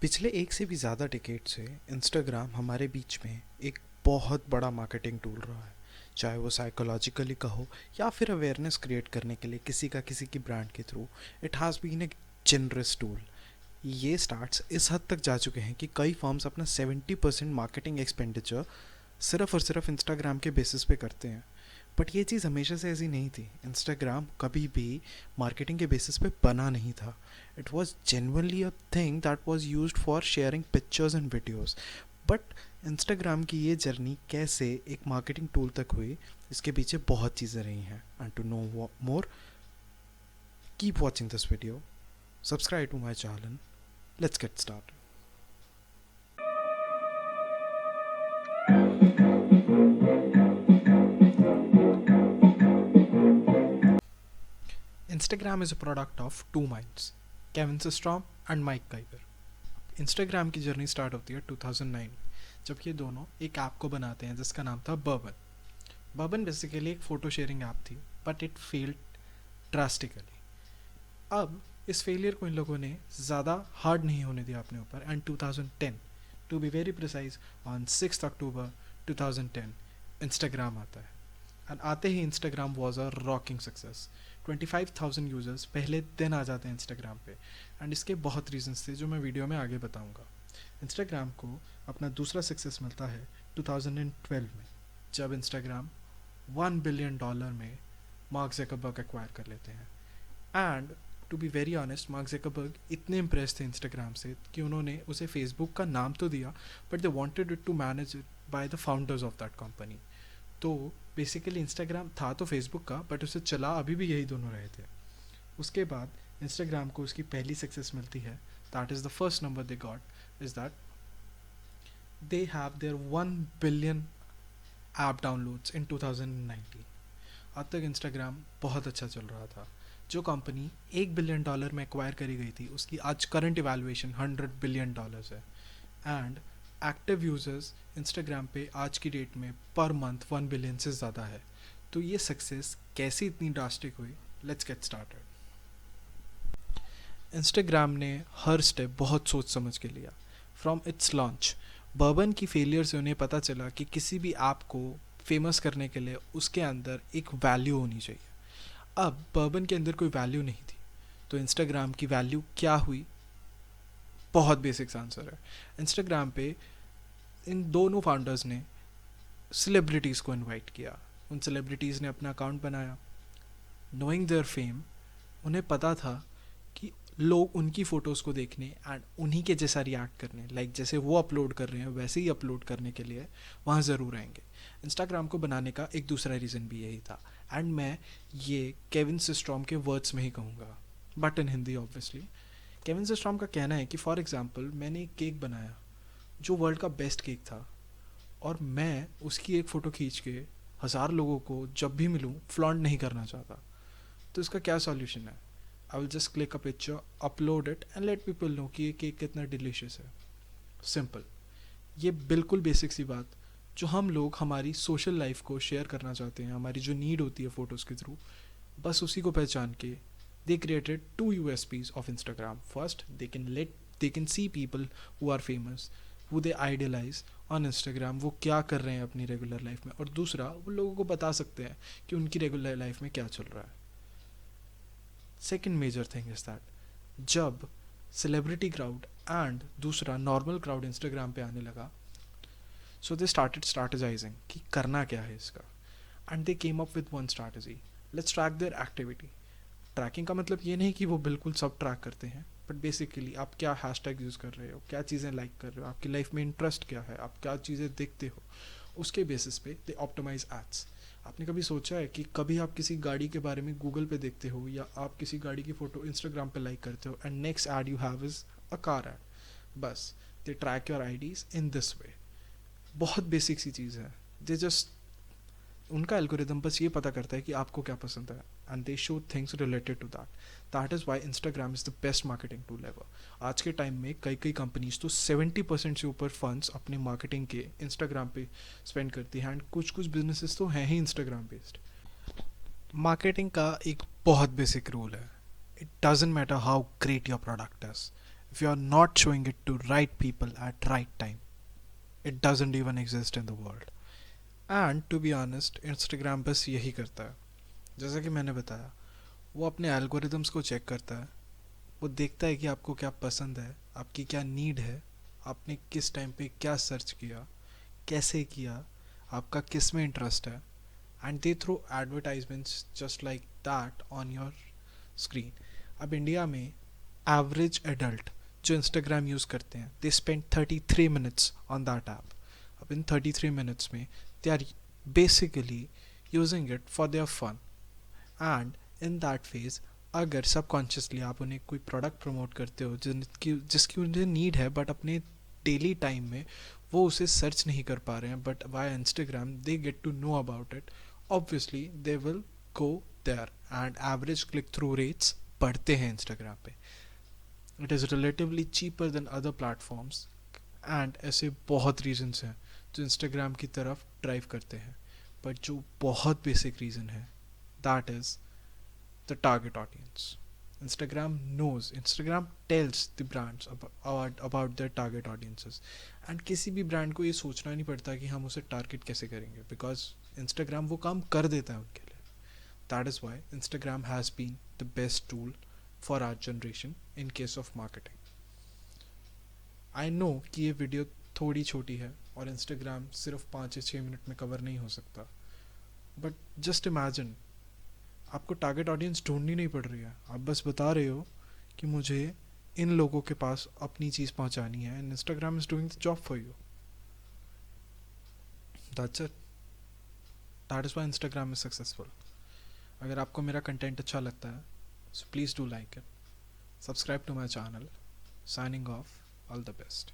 पिछले एक से भी ज़्यादा डिकेड से इंस्टाग्राम हमारे बीच में एक बहुत बड़ा मार्केटिंग टूल रहा है। चाहे वो साइकोलॉजिकली कहो या फिर अवेयरनेस क्रिएट करने के लिए किसी की ब्रांड के through, it has been a generous tool. ये स्टार्ट्स इस हद तक जा चुके हैं कि कई फर्म्स अपना 70% मार्केटिंग एक्सपेंडिचर सिर्फ और सिर्फ इंस्टाग्राम के बेसिस पे करते हैं। बट ये चीज़ हमेशा से ऐसी नहीं थी। इंस्टाग्राम कभी भी मार्केटिंग के बेसिस पे बना नहीं था। It was genuinely a thing that was used for sharing pictures and videos. But Instagram की ये जर्नी कैसे एक मार्केटिंग टूल तक हुई, इसके पीछे बहुत चीज़ें रही हैं। And to know more, keep watching this video, subscribe to my channel, let's get start. Instagram is a product of two minds, Kevin Systrom and Mike Geiger. Instagram की जर्नी स्टार्ट होती है 2009, जब ये दोनों एक ऐप को बनाते हैं जिसका नाम था बर्बन। बर्बन बेसिकली एक फ़ोटो शेयरिंग ऐप थी, बट इट फेल्ड ड्रास्टिकली। अब इस फेलियर को इन लोगों ने ज़्यादा हार्ड नहीं होने दिया अपने ऊपर, and 2010, to be very precise, on 6 October 2010 Instagram आता है। एंड आते ही Instagram was a rocking success. 25,000 users पहले दिन आ जाते हैं इंस्टाग्राम पे। एंड इसके बहुत रीजंस थे जो मैं वीडियो में आगे बताऊंगा। इंस्टाग्राम को अपना दूसरा सक्सेस मिलता है 2012 में, जब इंस्टाग्राम $1 बिलियन में मार्क ज़करबर्ग एक्वायर कर लेते हैं। And to be very honest, Mark Zuckerberg इतने इम्प्रेस थे इंस्टाग्राम से कि उन्होंने उसे फेसबुक का नाम तो दिया, but they wanted it to manage it by the founders of that company. तो बेसिकली इंस्टाग्राम था तो फेसबुक का, बट उसे चला अभी भी यही दोनों रहे थे। उसके बाद इंस्टाग्राम को उसकी पहली सक्सेस मिलती है, that is the first number they got, is that they have their 1 billion app downloads in 2019। अब तक इंस्टाग्राम बहुत अच्छा चल रहा था। जो कंपनी $1 बिलियन में एक्वायर करी गई थी, उसकी आज करंट इवैल्यूएशन $100 बिलियन है। एंड एक्टिव यूज़र्स इंस्टाग्राम पे आज की डेट में पर मंथ 1 बिलियन से ज़्यादा है। तो ये सक्सेस कैसे इतनी ड्रास्टिक हुई, लेट्स गेट स्टार्टेड। इंस्टाग्राम ने हर स्टेप बहुत सोच समझ के लिया। फ्रॉम इट्स लॉन्च, बर्बन की फेलियर से उन्हें पता चला कि किसी भी ऐप को फेमस करने के लिए उसके अंदर एक वैल्यू होनी चाहिए। अब बर्बन के अंदर कोई वैल्यू नहीं थी, तो इंस्टाग्राम की वैल्यू क्या हुई? बहुत बेसिक्स आंसर है। इंस्टाग्राम पे इन दोनों फाउंडर्स ने सेलिब्रिटीज़ को इनवाइट किया। उन सेलिब्रिटीज़ ने अपना अकाउंट बनाया। नोइंग देयर फेम, उन्हें पता था कि लोग उनकी फ़ोटोज़ को देखने एंड उन्हीं के जैसा रिएक्ट करने, लाइक जैसे वो अपलोड कर रहे हैं वैसे ही अपलोड करने के लिए वहाँ ज़रूर आएंगे। इंस्टाग्राम को बनाने का एक दूसरा रीज़न भी यही था, एंड मैं ये केविन सिस्ट्रॉम के वर्ड्स में ही कहूँगा, but in Hindi obviously. Kevin Systrom का कहना है कि फॉर एग्ज़ाम्पल मैंने एक केक बनाया जो वर्ल्ड का बेस्ट केक था, और मैं उसकी एक फ़ोटो खींच के 1000 लोगों को जब भी मिलूँ फ्लॉन्ट नहीं करना चाहता। तो इसका क्या सॉल्यूशन है? I will just click a picture, upload it and let people know कि ये केक कितना डिलीशियस है। सिंपल। ये बिल्कुल बेसिक सी बात जो हम लोग हमारी सोशल लाइफ को शेयर करना चाहते हैं, हमारी जो नीड होती है फ़ोटोज़ के थ्रू, बस उसी को पहचान के they created 2 USPs of Instagram. First, they can see people who are famous, वो दे आइडियलाइज ऑन इंस्टाग्राम, वो क्या कर रहे हैं अपनी रेगुलर लाइफ में। और दूसरा, वो लोगों को बता सकते हैं कि उनकी रेगुलर लाइफ में क्या चल रहा है। Second major thing is that जब सेलिब्रिटी क्राउड एंड दूसरा नॉर्मल क्राउड इंस्टाग्राम पे आने लगा, सो दे स्टार्टेड स्ट्रैटेजाइजिंग कि करना क्या है इसका। And they came up with one strategy, let's track their activity. Tracking का मतलब ये नहीं कि वो बिल्कुल सब ट्रैक करते हैं, बट बेसिकली आप क्या हैशटैग यूज़ कर रहे हो, क्या चीज़ें लाइक कर रहे हो, आपकी लाइफ में इंटरेस्ट क्या है, आप क्या चीज़ें देखते हो, उसके बेसिस पे दे ऑप्टिमाइज एड्स। आपने कभी सोचा है कि कभी आप किसी गाड़ी के बारे में गूगल पे देखते हो या आप किसी गाड़ी की फ़ोटो इंस्टाग्राम पे लाइक करते हो, and next ad you have is a car ad. बस they track your IDs in this way. बहुत बेसिक सी चीज़ है। दे जस्ट, उनका एल्गोरिदम बस ये पता करता है कि आपको क्या पसंद है, and they show things related to that. That is why Instagram is the best marketing tool ever. आज के टाइम में कई कंपनीज तो 70% से ऊपर फंड्स अपने मार्केटिंग के इंस्टाग्राम पे स्पेंड करती हैं, एंड कुछ बिजनेसेस तो हैं ही इंस्टाग्राम बेस्ड। मार्केटिंग का एक बहुत बेसिक रूल है, it doesn't matter how great your product is, if you are not showing it to right people at right time, it doesn't even exist in the world. And to be honest Instagram बस यही करता है, जैसा कि मैंने बताया, वो अपने एल्गोरिदम्स को चेक करता है, वो देखता है कि आपको क्या पसंद है, आपकी क्या नीड है, आपने किस टाइम पे क्या सर्च किया, कैसे किया, आपका किस में इंटरेस्ट है, and they throw advertisements just like that on your screen. अब इंडिया में एवरेज एडल्ट जो इंस्टाग्राम यूज़ करते हैं, they spend 33 minutes on that app. अब इन 33 मिनट्स में they are basically using it for their fun. And in that phase, अगर subconsciously आप उन्हें कोई प्रोडक्ट प्रमोट करते हो जिसकी उन्हें नीड है, बट अपने डेली टाइम में वो उसे सर्च नहीं कर पा रहे हैं, but via Instagram they get to know about it, obviously they will go there and average click through rates बढ़ते हैं इंस्टाग्राम पे. It is relatively cheaper than other platforms. And ऐसे बहुत रीजंस हैं जो इंस्टाग्राम की तरफ ड्राइव करते हैं, बट जो बहुत बेसिक रीज़न है, that is the target audience. Instagram tells the brands about their target audiences, and किसी भी ब्रांड को ये सोचना नहीं पड़ता कि हम उसे टारगेट कैसे करेंगे, बिकॉज इंस्टाग्राम वो काम कर देता है उनके लिए. That is why Instagram has been the best tool for our generation in case of marketing. I know कि ये वीडियो थोड़ी छोटी है और इंस्टाग्राम सिर्फ 5 या 6 मिनट में कवर नहीं हो सकता, बट जस्ट इमेजिन आपको टारगेट ऑडियंस ढूंढनी नहीं पड़ रही है, आप बस बता रहे हो कि मुझे इन लोगों के पास अपनी चीज़ पहुंचानी है, and Instagram is doing the job for you. That's it. That is why Instagram is successful. अगर आपको मेरा कंटेंट अच्छा लगता है, so please do like it, subscribe to my channel. Signing off. All the best.